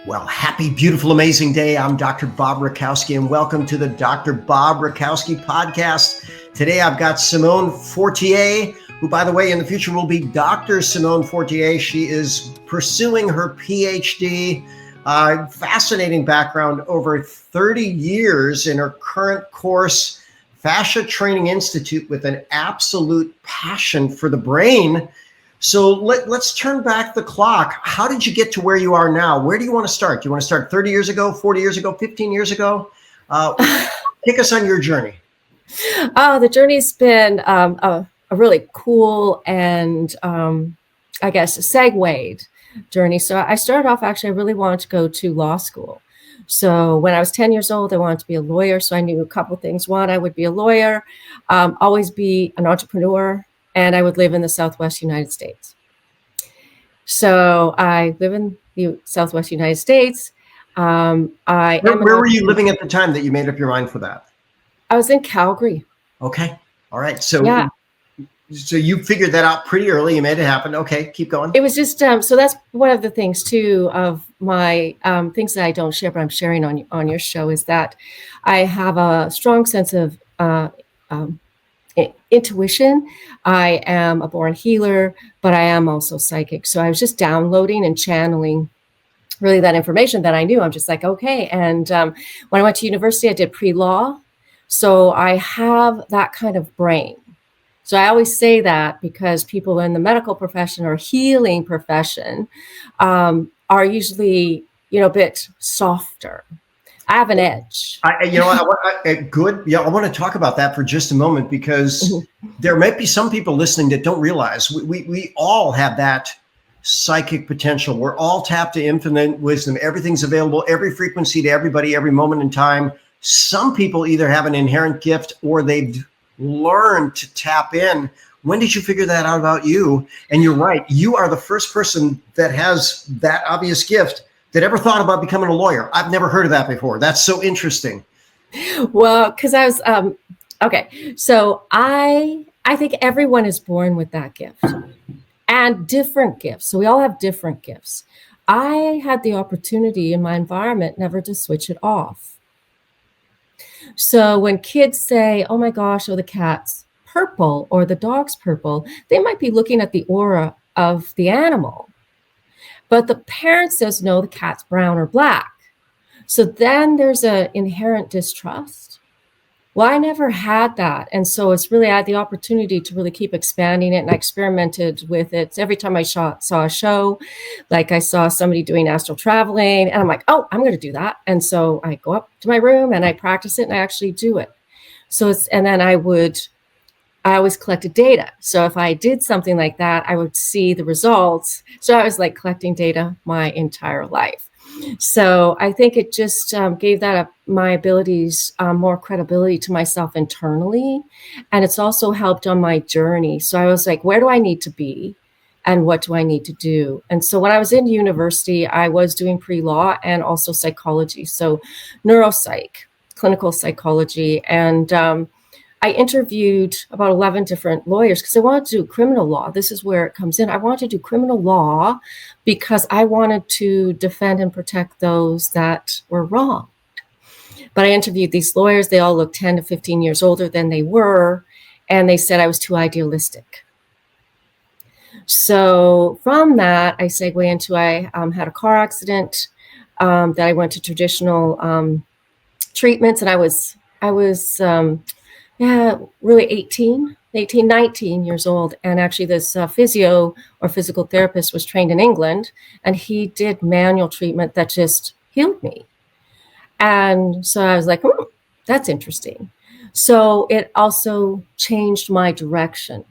Well, happy, beautiful, amazing day. I'm Dr. Bob Rakowski, and welcome to the Dr. Bob Rakowski podcast. Today, I've got Simone Fortier, who, by the way, in the future will be Dr. Simone Fortier. She is pursuing her PhD. Fascinating background, over 30 years in her current course, Fascia Training Institute, with an absolute passion for the brain. So let's turn back the clock. How did you get to where you are now? Where do you want to start? Do you want to start 30 years ago, 40 years ago, 15 years ago? Take us on your journey. The journey's been a really cool and I guess segued journey. So I started off, actually, I really wanted to go to law school. So when I was 10 years old, I wanted to be a lawyer. So I knew a couple of things. One, I would be a lawyer, always be an entrepreneur, and I would live in the Southwest United States. So I live in the Southwest United States. Where were you living at the time that you made up your mind for that? I was in Calgary. Okay. All right. So, yeah. So you figured that out pretty early. You made it happen. Okay. Keep going. It was just, so that's one of the things too of my things that I don't share, but I'm sharing on your show, is that I have a strong sense of intuition. I am a born healer, but I am also psychic. So I was just downloading and channeling really that information that I knew. I'm just like, okay. And when I went to university, I did pre-law. So I have that kind of brain. So I always say that because people in the medical profession or healing profession are usually, a bit softer. I have an edge. Good. Yeah, I want to talk about that for just a moment, because there might be some people listening that don't realize we all have that psychic potential. We're all tapped to infinite wisdom. Everything's available, every frequency to everybody, every moment in time. Some people either have an inherent gift or they've learned to tap in. When did you figure that out about you? And you're right. You are the first person that has that obvious gift that ever thought about becoming a lawyer. I've never heard of that before. That's so interesting. Well, because I was, okay. So I think everyone is born with that gift and different gifts. So we all have different gifts. I had the opportunity in my environment never to switch it off. So when kids say, oh my gosh, the cat's purple or the dog's purple, they might be looking at the aura of the animal. But the parent says, no, the cat's brown or black. So then there's an inherent distrust. Well, I never had that. And so it's really, I had the opportunity to really keep expanding it. And I experimented with it. Every time I saw a show, like I saw somebody doing astral traveling, and I'm like, oh, I'm going to do that. And so I go up to my room and I practice it and I actually do it. So and then I always collected data. So if I did something like that, I would see the results. So I was like collecting data my entire life. So I think it just gave my abilities more credibility to myself internally. And it's also helped on my journey. So I was like, where do I need to be? And what do I need to do? And so when I was in university, I was doing pre-law and also psychology. So neuropsych, clinical psychology. And I interviewed about 11 different lawyers because I wanted to do criminal law. This is where it comes in. I wanted to do criminal law because I wanted to defend and protect those that were wrong. But I interviewed these lawyers. They all looked 10 to 15 years older than they were. And they said I was too idealistic. So from that, I segue into, I had a car accident that I went to traditional treatments. And I was really 19 years old. And actually this physio or physical therapist was trained in England, and he did manual treatment that just healed me. And so I was like, that's interesting. So it also changed my direction.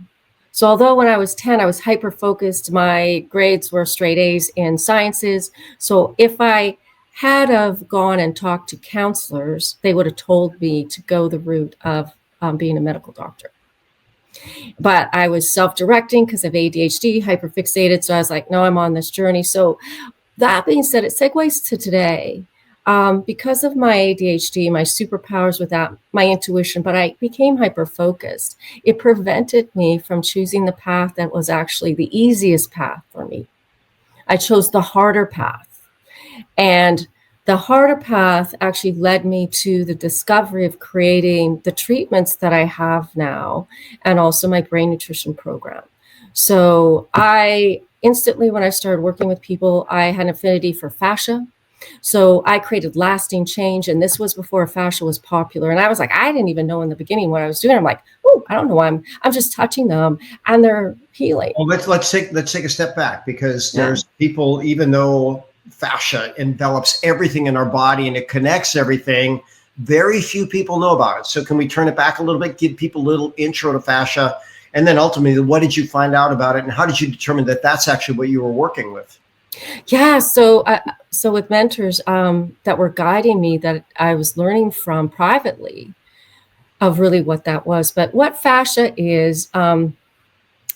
So although when I was 10, I was hyper-focused, my grades were straight A's in sciences. So if I had have gone and talked to counselors, they would have told me to go the route of being a medical doctor. But I was self-directing because of ADHD, hyperfixated. So I was like, no, I'm on this journey. So that being said, it segues to today. Because of my ADHD, my superpowers with that, my intuition, but I became hyper-focused. It prevented me from choosing the path that was actually the easiest path for me. I chose the harder path. And the harder path actually led me to the discovery of creating the treatments that I have now, and also my brain nutrition program. So I instantly, when I started working with people, I had an affinity for fascia. So I created lasting change, and this was before fascia was popular. And I was like, I didn't even know in the beginning what I was doing. I'm like, oh, I don't know. I'm just touching them, and they're healing. Well, let's take a step back, because Yeah. there's people, even though fascia envelops everything in our body and it connects everything, very few people know about it. So can we turn it back a little bit, give people a little intro to fascia, and then ultimately, what did you find out about it, and how did you determine that that's actually what you were working with? Yeah, so with mentors that were guiding me, that I was learning from privately, of really what that was. But what fascia is,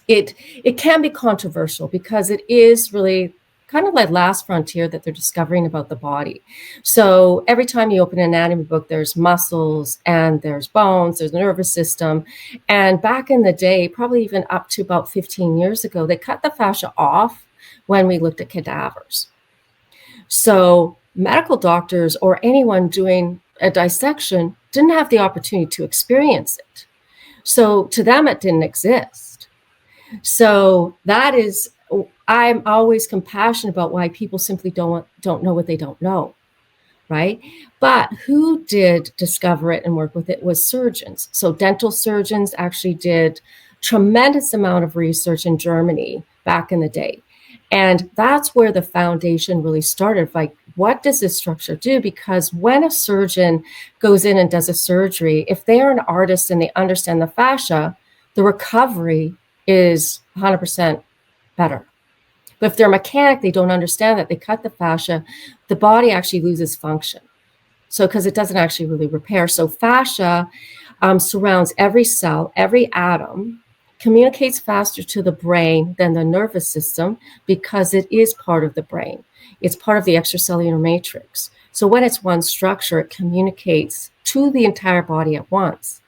it can be controversial because it is really kind of like last frontier that they're discovering about the body. So every time you open an anatomy book, there's muscles and there's bones, there's the nervous system. And back in the day, probably even up to about 15 years ago, they cut the fascia off when we looked at cadavers. So medical doctors or anyone doing a dissection didn't have the opportunity to experience it. So to them, it didn't exist. So that is, I'm always compassionate about why people simply don't know what they don't know, right? But who did discover it and work with it was surgeons. So dental surgeons actually did tremendous amount of research in Germany back in the day. And that's where the foundation really started. Like, what does this structure do? Because when a surgeon goes in and does a surgery, if they are an artist and they understand the fascia, the recovery is 100% better. But if they're a mechanic, they don't understand that, they cut the fascia, the body actually loses function. So, because it doesn't actually really repair. So fascia surrounds every cell, every atom, communicates faster to the brain than the nervous system because it is part of the brain. It's part of the extracellular matrix. So when it's one structure, it communicates to the entire body at once.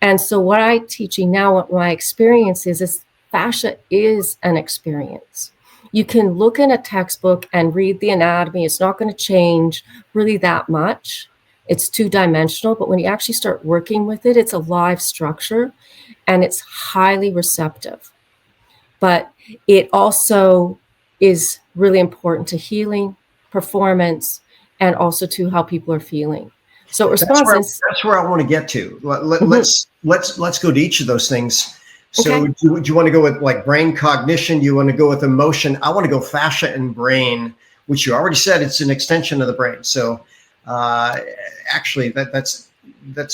And so what I'm teaching now, what my experience is fascia is an experience. You can look in a textbook and read the anatomy. It's not going to change really that much. It's two-dimensional, but when you actually start working with it, it's a live structure and it's highly receptive. But it also is really important to healing, performance, and also to how people are feeling. So That's response where is, that's where I want to get to. mhm, Let's go to each of those things. So okay. do you want to go with like brain cognition? You want to go with emotion? I want to go fascia and brain, which you already said it's an extension of the brain. So uh, actually, that's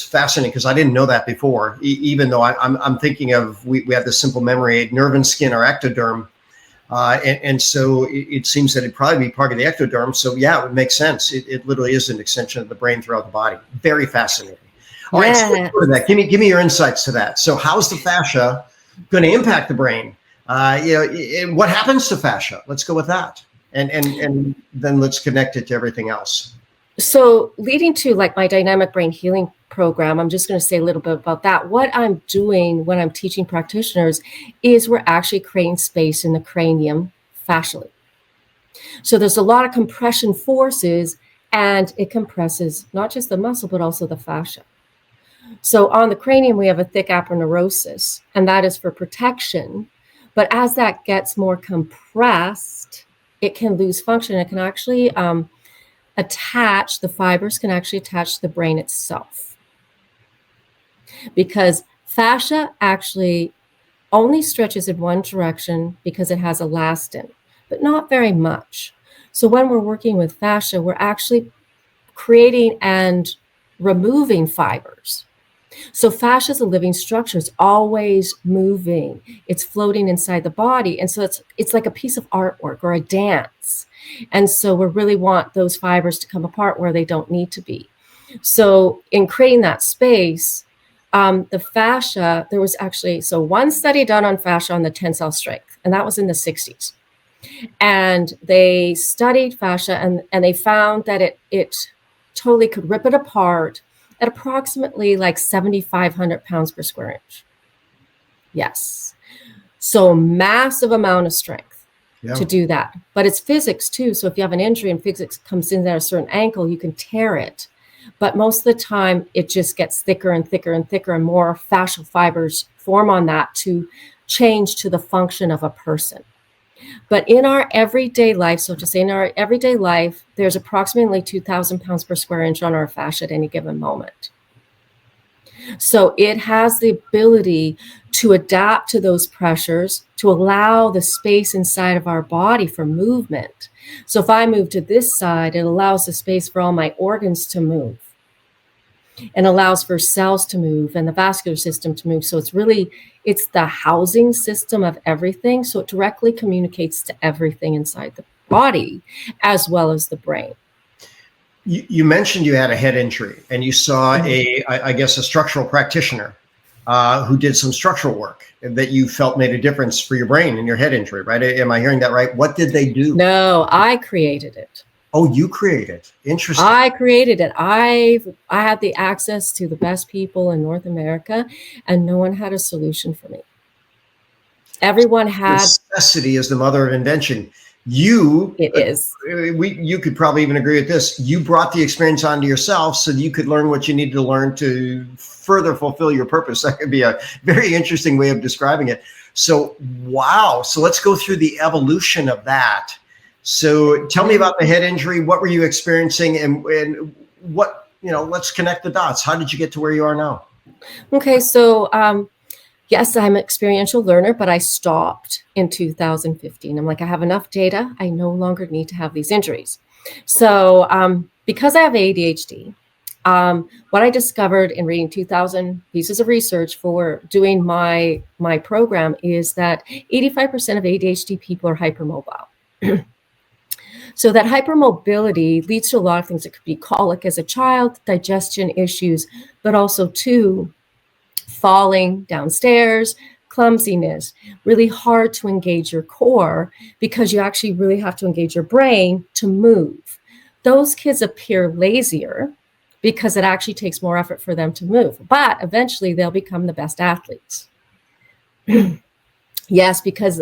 fascinating, because I didn't know that before. Even though I'm thinking of, we have this simple memory: nerve and skin, or ectoderm. And so it seems that it'd probably be part of the ectoderm. So yeah, it would make sense. It literally is an extension of the brain throughout the body. Very fascinating. All right, so let's Yeah. go to that. Give me your insights to that. So how's the fascia going to impact the brain? What happens to fascia? Let's go with that, and then let's connect it to everything else. So leading to like my dynamic brain healing program, I'm just going to say a little bit about that. What I'm doing when I'm teaching practitioners is we're actually creating space in the cranium fascially. So there's a lot of compression forces, and it compresses not just the muscle, but also the fascia. So on the cranium, we have a thick aponeurosis, and that is for protection. But as that gets more compressed, it can lose function. It can actually the fibers can actually attach to the brain itself, because fascia actually only stretches in one direction because it has elastin, but not very much. So when we're working with fascia, we're actually creating and removing fibers. So fascia is a living structure. It's always moving. It's floating inside the body. And so it's like a piece of artwork or a dance. And so we really want those fibers to come apart where they don't need to be. So in creating that space, the fascia, there was actually, so one study done on fascia on the tensile strength, and that was in the 60s. And they studied fascia, and they found that it totally could rip it apart at approximately like 7,500 pounds per square inch. Yes. So massive amount of strength. to do that. But it's physics too. So if you have an injury and physics comes in at a certain ankle, you can tear it. But most of the time, it just gets thicker and thicker and thicker, and more fascial fibers form on that to change to the function of a person. But in our everyday life, so to say in our everyday life, there's approximately 2,000 pounds per square inch on our fascia at any given moment. So it has the ability to adapt to those pressures, to allow the space inside of our body for movement. So if I move to this side, it allows the space for all my organs to move, and allows for cells to move and the vascular system to move. So it's the housing system of everything. So it directly communicates to everything inside the body as well as the brain. You mentioned you had a head injury, and you saw I guess a structural practitioner who did some structural work that you felt made a difference for your brain and your head injury, right? Am I hearing that right? What did they do? No, I created it. Oh, you created it. Interesting. I created it. I had the access to the best people in North America, and no one had a solution for me. Everyone had. Necessity is the mother of invention. It is. You could probably even agree with this. You brought the experience onto yourself so that you could learn what you needed to learn to further fulfill your purpose. That could be a very interesting way of describing it. So, wow. So let's go through the evolution of that. So tell me about the head injury. What were you experiencing, and what, let's connect the dots. How did you get to where you are now? Okay. So, yes, I'm an experiential learner, but I stopped in 2015. I'm like, I have enough data. I no longer need to have these injuries. So because I have ADHD, what I discovered in reading 2,000 pieces of research for doing my program is that 85% of ADHD people are hypermobile. So that hypermobility leads to a lot of things. It could be colic as a child, digestion issues, but also too, falling downstairs, clumsiness, really hard to engage your core because you actually really have to engage your brain to move. Those kids appear lazier because it actually takes more effort for them to move, but eventually they'll become the best athletes. Yes, because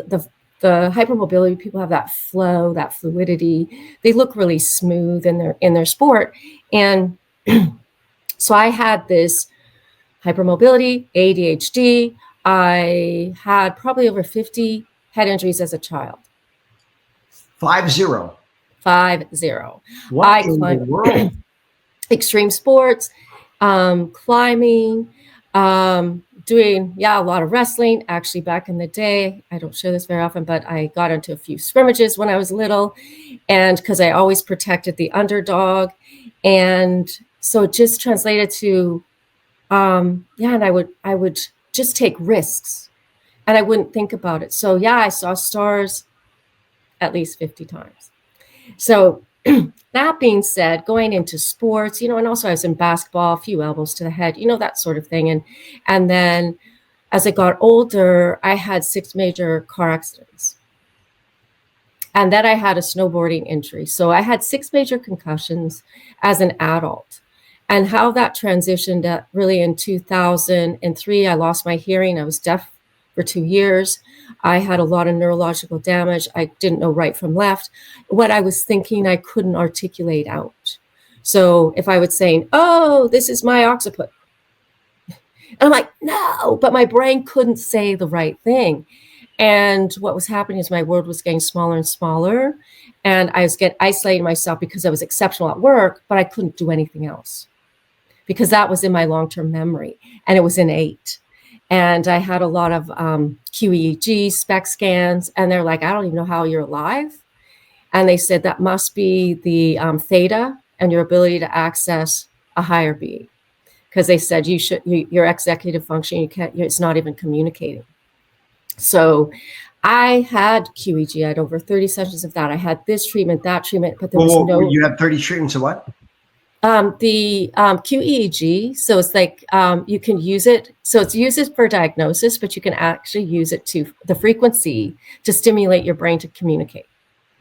the hypermobility people have that flow, that fluidity. They look really smooth in their sport. And so I had this hypermobility, ADHD. I had probably over 50 head injuries as a child. 50. 50. What in the world? Extreme sports, climbing, doing, a lot of wrestling. Actually, back in the day, I don't share this very often, but I got into a few scrimmages when I was little, and because I always protected the underdog. And so it just translated to, and I would just take risks and I wouldn't think about it. So I saw stars at least 50 times. So that being said, going into sports, and also I was in basketball, a few elbows to the head, that sort of thing. And then as I got older, I had 6 major car accidents. And then I had a snowboarding injury. So I had 6 major concussions as an adult. And how that transitioned really in 2003, I lost my hearing. I was deaf for 2 years. I had a lot of neurological damage. I didn't know right from left. What I was thinking, I couldn't articulate out. So if I was saying, oh, this is my occiput, and I'm like, no, but my brain couldn't say the right thing. And what was happening is my world was getting smaller and smaller. And I was isolating myself because I was exceptional at work, but I couldn't do anything else because that was in my long-term memory and it was innate. And I had a lot of QEEG, SPECT scans, and they're like, I don't even know how you're alive. And they said that must be the theta and your ability to access a higher being. Because they said your executive function, it's not even communicating. So I had QEEG. I had over 30 sessions of that. I had this treatment, that treatment, but there was no. You had 30 treatments of what? The QEEG. So it's like you can use it. So it's used for diagnosis, but you can actually use it to the frequency to stimulate your brain to communicate.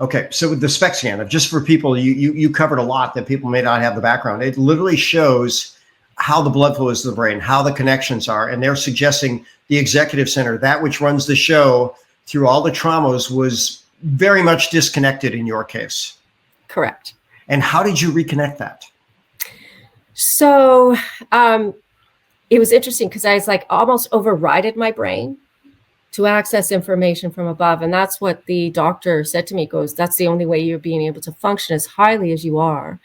Okay, so with the SPECT scan, just for people, you covered a lot that people may not have the background. It literally shows how the blood flow is to the brain, how the connections are, and they're suggesting the executive center, that which runs the show through all the traumas, was very much disconnected in your case. Correct. And how did you reconnect that? So it was interesting because I was like almost overrided my brain to access information from above. And that's what the doctor said to me, goes, that's the only way you're being able to function as highly as you are.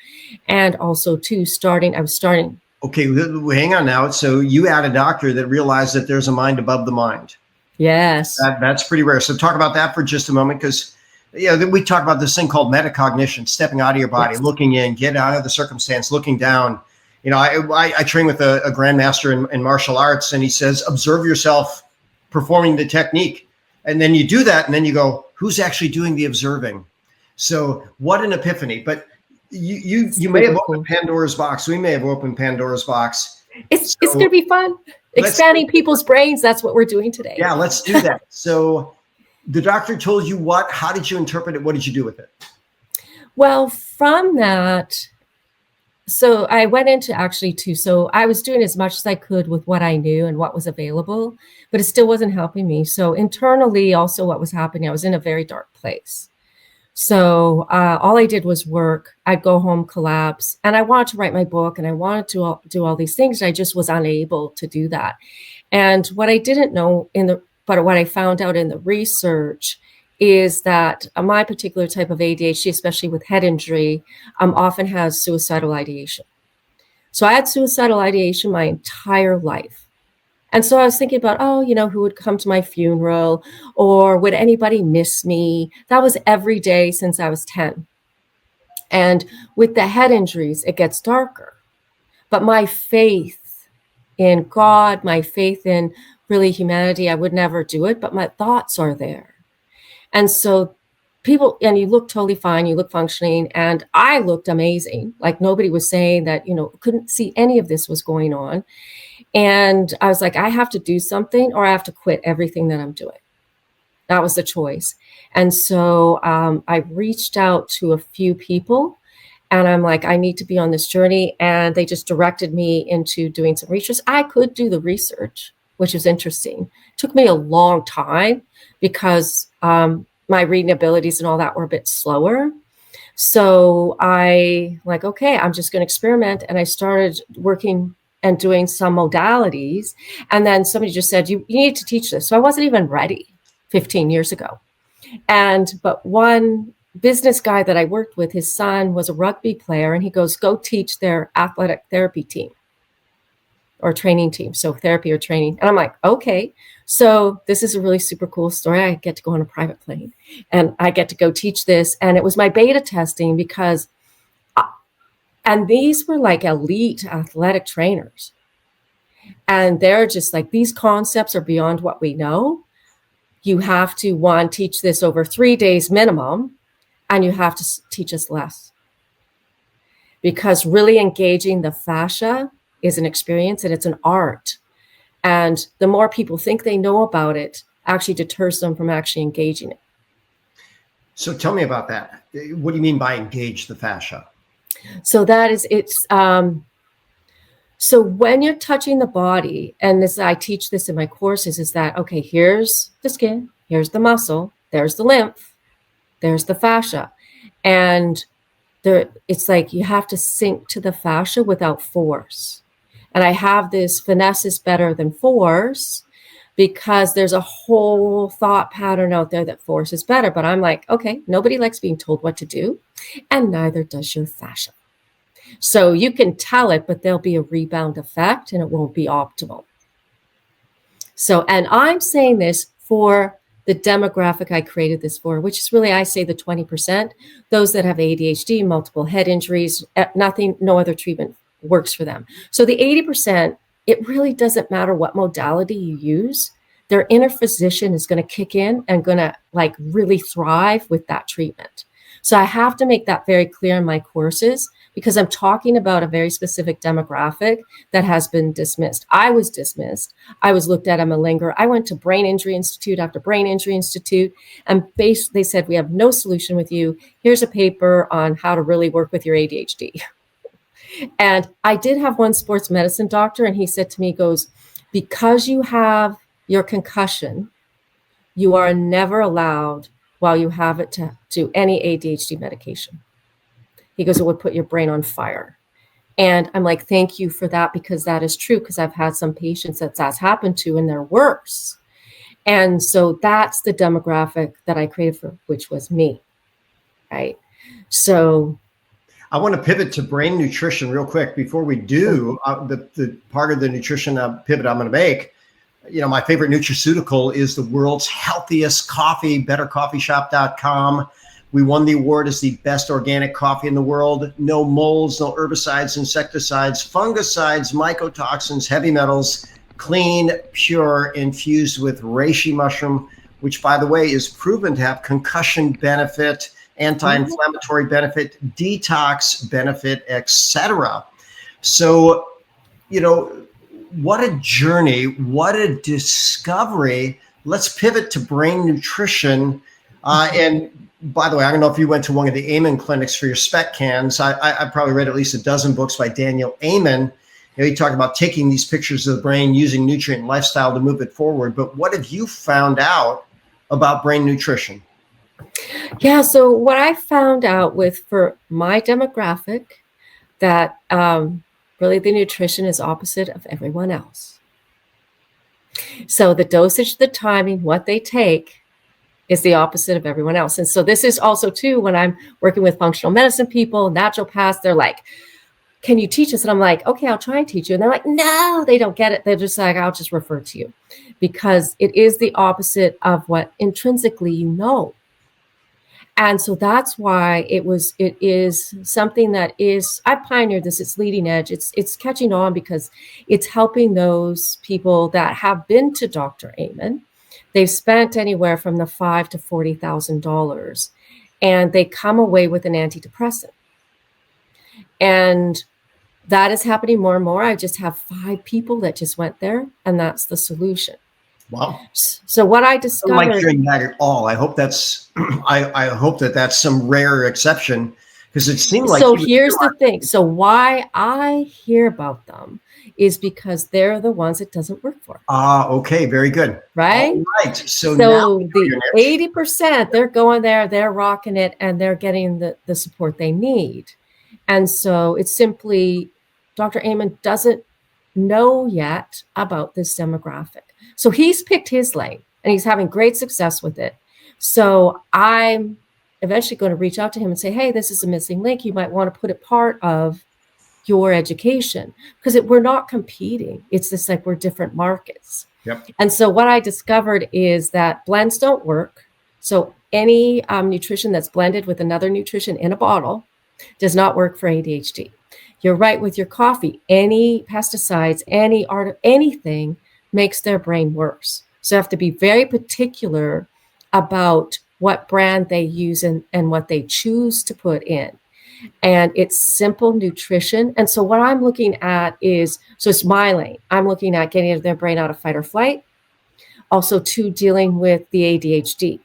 And also too, I was starting. Okay, hang on now. So you had a doctor that realized that there's a mind above the mind. Yes. That's pretty rare. So talk about that for just a moment, because we talk about this thing called metacognition, stepping out of your body, yes, looking in, get out of the circumstance, looking down. I train with a grandmaster in martial arts, and he says, observe yourself performing the technique. And then you do that, and then you go, who's actually doing the observing? So what an epiphany. But you may have opened Pandora's box. We may have opened Pandora's box. It's going to be fun. Expanding people's brains. That's what we're doing today. Yeah, let's do that. So the doctor told you what? How did you interpret it? What did you do with it? Well, from that, so I went into so I was doing as much as I could with what I knew and what was available, but it still wasn't helping me. So internally, also what was happening, I was in a very dark place. So all I did was work. I'd go home, collapse, and I wanted to write my book, and I wanted to do all these things. I just was unable to do that. And what I didn't know but what I found out in the research is that my particular type of ADHD, especially with head injury, often has suicidal ideation. So I had suicidal ideation my entire life. And so I was thinking about, who would come to my funeral, or would anybody miss me? That was every day since I was 10. And with the head injuries, it gets darker. But my faith in God, my faith in really humanity, I would never do it, but my thoughts are there. And so and you look totally fine, you look functioning, and I looked amazing. Like nobody was saying that, couldn't see any of this was going on. And I was like, I have to do something, or I have to quit everything that I'm doing. That was the choice. And so I reached out to a few people, and I'm like, I need to be on this journey. And they just directed me into doing some research. I could do the research, which is interesting. It took me a long time because my reading abilities and all that were a bit slower. So okay, I'm just going to experiment. And I started working and doing some modalities. And then somebody just said, you need to teach this. So I wasn't even ready 15 years ago. But one business guy that I worked with, his son was a rugby player, and he goes, go teach their athletic therapy team or training team. So therapy or training. And I'm like, okay. So this is a really super cool story. I get to go on a private plane and I get to go teach this. And it was my beta testing because and these were like elite athletic trainers. And they're just like, these concepts are beyond what we know. You have to, teach this over 3 days minimum, and you have to teach us less. Because really engaging the fascia is an experience, and it's an art. And the more people think they know about it, actually deters them from actually engaging it. So tell me about that. What do you mean by engage the fascia? So so when you're touching the body, and I teach this in my courses, is that, okay, here's the skin, here's the muscle, there's the lymph, there's the fascia. And it's like you have to sink to the fascia without force. And I have this finesse is better than force, because there's a whole thought pattern out there that force is better. But I'm like, okay, nobody likes being told what to do, and neither does your fascia. So you can tell it, but there'll be a rebound effect, and it won't be optimal. So, and I'm saying this for the demographic I created this for, which is really, I say the 20%, those that have ADHD, multiple head injuries, no other treatment works for them. So the 80%, it really doesn't matter what modality you use. Their inner physician is going to kick in and going to really thrive with that treatment. So I have to make that very clear in my courses, because I'm talking about a very specific demographic that has been dismissed. I was dismissed. I was looked at as a malingerer. I went to Brain Injury Institute after Brain Injury Institute, and they said, we have no solution with you. Here's a paper on how to really work with your ADHD. And I did have one sports medicine doctor, and he said to me, goes, because you have your concussion, you are never allowed while you have it to do any ADHD medication. He goes, it would put your brain on fire. And I'm like, thank you for that, because that is true, because I've had some patients that's happened to and they're worse. And so that's the demographic that I created for, which was me, right? So I want to pivot to brain nutrition real quick before we do the part of the nutrition pivot I'm going to make. You know, my favorite nutraceutical is the world's healthiest coffee, bettercoffeeshop.com. We won the award as the best organic coffee in the world. No molds, no herbicides, insecticides, fungicides, mycotoxins, heavy metals, clean, pure, infused with reishi mushroom, which, by the way, is proven to have concussion benefit, anti-inflammatory benefit, detox benefit, etc. So, you know, what a journey, what a discovery. Let's pivot to brain nutrition. And by the way, I don't know if you went to one of the Amen clinics for your spec cans. I've probably read at least a dozen books by Daniel Amen. You know, he talked about taking these pictures of the brain, using nutrient and lifestyle to move it forward. But what have you found out about brain nutrition? Yeah, so what I found out for my demographic, that really the nutrition is opposite of everyone else. So the dosage, the timing, what they take is the opposite of everyone else. And so this is also too, when I'm working with functional medicine people, naturopaths, they're like, can you teach us? And I'm like, okay, I'll try and teach you. And they're like, no, they don't get it. They're just like, I'll just refer to you, because it is the opposite of what intrinsically you know. And so that's why it is something that is, I pioneered this, it's leading edge. It's catching on because it's helping those people that have been to Dr. Amen. They've spent anywhere from the $5,000 to $40,000, and they come away with an antidepressant. And that is happening more and more. I just have 5 people that just went there, and that's the solution. Wow. So what I discovered, I don't like hearing that at all. I hope that's I hope that's some rare exception, because it seemed like. So here's the thing. So why I hear about them is because they're the ones it doesn't work for. Okay, very good. Right? All right. So now the 80%, they're going there, they're rocking it, and they're getting the support they need. And so it's simply Dr. Amen doesn't know yet about this demographic. So he's picked his lane and he's having great success with it. So I'm eventually going to reach out to him and say, hey, this is a missing link. You might want to put it part of your education, because we're not competing. It's just like we're different markets. Yep. And so what I discovered is that blends don't work. So any nutrition that's blended with another nutrition in a bottle does not work for ADHD. You're right with your coffee. Any pesticides, anything makes their brain worse. So you have to be very particular about what brand they use and what they choose to put in. And it's simple nutrition. And so what I'm looking at is, so it's my lane. I'm looking at getting their brain out of fight or flight. Also, dealing with the ADHD.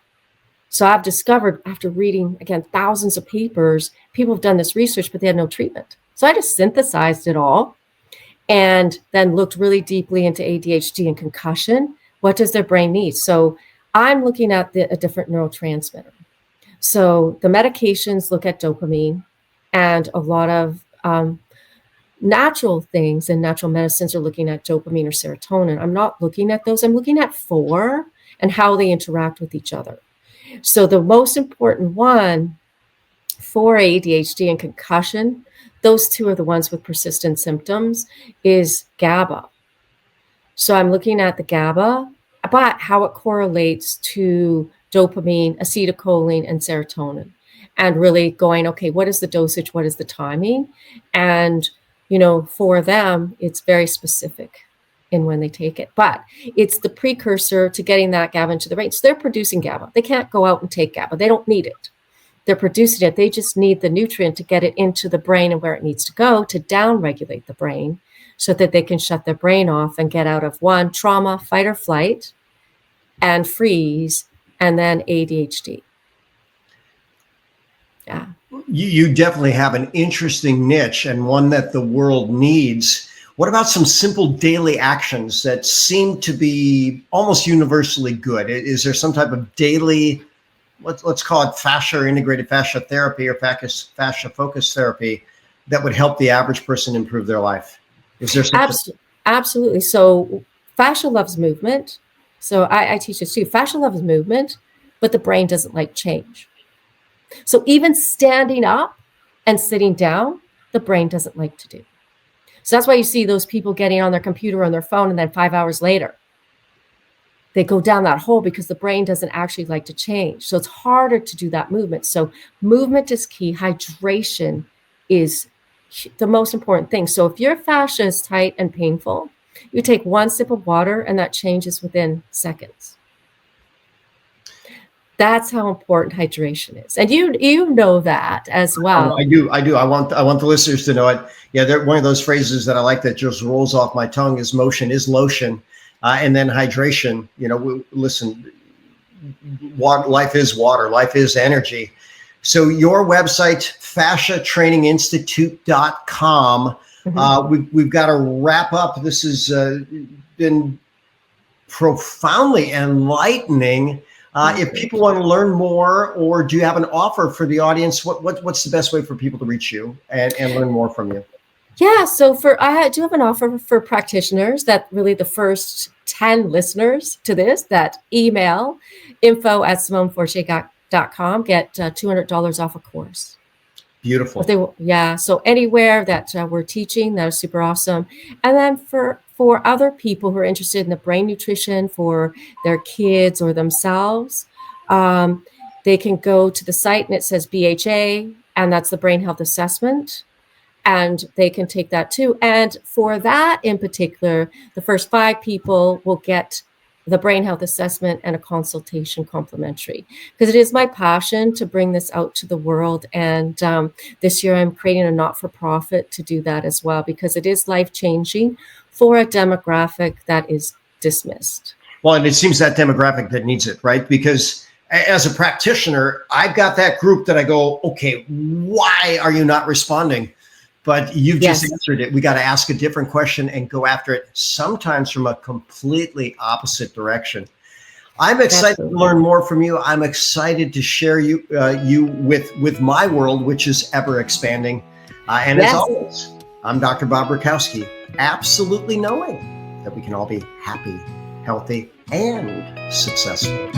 So I've discovered, after reading, again, thousands of papers, people have done this research, but they had no treatment. So I just synthesized it all and then looked really deeply into ADHD and concussion. What does their brain need? So I'm looking at a different neurotransmitter. So the medications look at dopamine, and a lot of natural things and natural medicines are looking at dopamine or serotonin. I'm not looking at those. I'm looking at 4 and how they interact with each other. So the most important one for ADHD and concussion, those 2 are the ones with persistent symptoms, is GABA. So I'm looking at the GABA, but how it correlates to dopamine, acetylcholine, and serotonin, and really going, okay, what is the dosage? What is the timing? And, for them, it's very specific in when they take it, but it's the precursor to getting that GABA into the brain. So they're producing GABA. They can't go out and take GABA. They don't need it. They're producing it. They just need the nutrient to get it into the brain and where it needs to go to downregulate the brain so that they can shut their brain off and get out of one, trauma, fight or flight, and freeze, and then ADHD. Yeah. You definitely have an interesting niche, and one that the world needs. What about some simple daily actions that seem to be almost universally good? Is there some type of daily let's call it fascia or integrated fascia therapy or fascia focused therapy that would help the average person improve their life? Is there such Absolutely. So fascia loves movement. So I teach this too. Fascia loves movement, but the brain doesn't like change. So even standing up and sitting down, the brain doesn't like to do. So that's why you see those people getting on their computer or on their phone, and then 5 hours later, they go down that hole because the brain doesn't actually like to change. So it's harder to do that movement. So movement is key. Hydration is the most important thing. So if your fascia is tight and painful, you take one sip of water and that changes within seconds. That's how important hydration is. And you know that as well. I do. I want the listeners to know it. Yeah, one of those phrases that I like that just rolls off my tongue is motion is lotion. And then hydration, listen, life is water, life is energy. So your website, fasciatraininginstitute.com. We've got to wrap up. This has been profoundly enlightening. If people want to learn more, or do you have an offer for the audience, what's the best way for people to reach you and learn more from you? Yeah, so I do have an offer for practitioners that really the first 10 listeners to this that email info@simonefortier.com get $200 off a course. Beautiful. So anywhere that we're teaching, that is super awesome. And then for other people who are interested in the brain nutrition for their kids or themselves, they can go to the site and it says BHA, and that's the brain health assessment. And they can take that too. And for that in particular, the first 5 people will get the brain health assessment and a consultation complimentary, because it is my passion to bring this out to the world. And this year I'm creating a not-for-profit to do that as well, because it is life-changing for a demographic that is dismissed. Well, and it seems that demographic that needs it, right? Because as a practitioner, I've got that group that I go, okay, why are you not responding? But you've just answered it. We got to ask a different question and go after it, sometimes from a completely opposite direction. I'm excited to learn more from you. I'm excited to share you with my world, which is ever expanding. As always, I'm Dr. Bob Rakowski, absolutely knowing that we can all be happy, healthy, and successful.